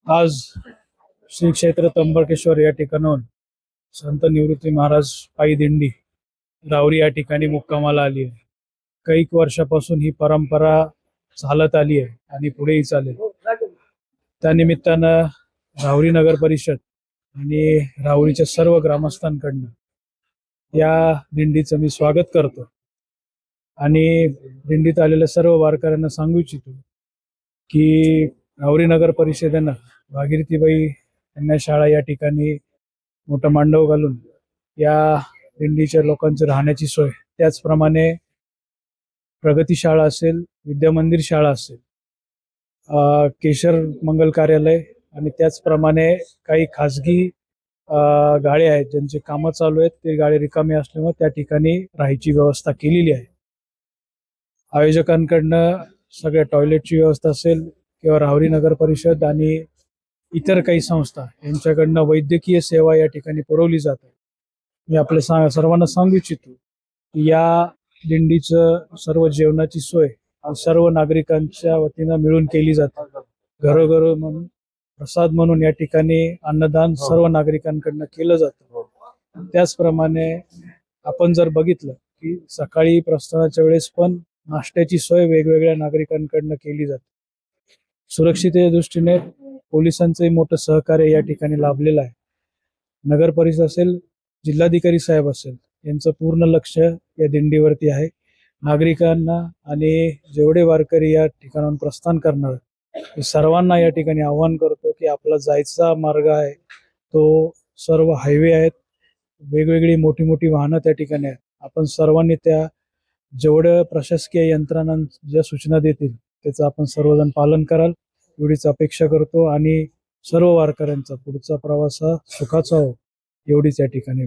आज श्री क्षेत्र त्र्यंबकेश्वर या ठिकाणाहून संत निवृत्ती महाराज पायी दिंडी रावरी या ठिकाणी मुक्कामाला आली आहे. काही वर्षापासून ही परंपरा चालत आली आहे आणि पुढेही चालेल. त्यानिमित्तानं रावरी नगर परिषद आणि रावरीच्या सर्व ग्रामस्थांकडनं या दिंडीचं मी स्वागत करतो आणि दिंडीत आलेल्या सर्व वारकऱ्यांना सांगू इच्छितो की रावरी नगर परिषदेनं भागीरथीबाई कन्या शाळा या ठिकाणी मोठं मांडव घालून या दिंडीच्या लोकांची राहण्याची सोय, त्याचप्रमाणे प्रगती शाळा असेल, विद्यामंदिर शाळा असेल, केशर मंगल कार्यालय आणि त्याचप्रमाणे काही खाजगी गाड्या आहेत ज्यांचे कामं चालू आहेत, ते गाडी रिकामी असल्यामुळे त्या ठिकाणी राहायची व्यवस्था केलेली आहे. आयोजकांकडनं सगळ्या टॉयलेटची व्यवस्था असेल किंवा रावरी नगर परिषद आणि इतर काही संस्था यांच्याकडनं वैद्यकीय सेवा या ठिकाणी पुरवली जाते. मी आपल्या सर्वांना सांगू इच्छितो की या दिंडीचं सर्व जेवणाची सोय सर्व नागरिकांच्या वतीनं मिळून केली जाते. घरोघर म्हणून प्रसाद म्हणून या ठिकाणी अन्नदान सर्व नागरिकांकडनं केलं जातं. त्याचप्रमाणे आपण जर बघितलं की सकाळी प्रस्थानाच्या वेळेस पण नाश्त्याची सोय वेगवेगळ्या नागरिकांकडनं केली जाते. सुरक्षितेच्या दृष्टीने पोलिसांचंही मोठं सहकार्य या ठिकाणी लाभलेलं आहे. नगर परिषद असेल, जिल्हाधिकारी साहेब असेल, यांचं पूर्ण लक्ष या दिंडीवरती आहे. नागरिकांना आणि जेवढे वारकरी या ठिकाणाहून प्रस्थान करणार मी सर्वांना या ठिकाणी आवाहन करतो की आपला जायचा मार्ग आहे तो सर्व हायवे आहेत, वेगवेगळी मोठी मोठी वाहनं त्या ठिकाणी आहेत. आपण सर्वांनी त्या जेवढ्या प्रशासकीय यंत्रणा ज्या सूचना देतील त्याचं आपण सर्वजण पालन कराल एवढीच अपेक्षा करतो आणि सर्व वारकऱ्यांचा पुढचा प्रवास हा सुखाचा हो एवढीच या ठिकाणी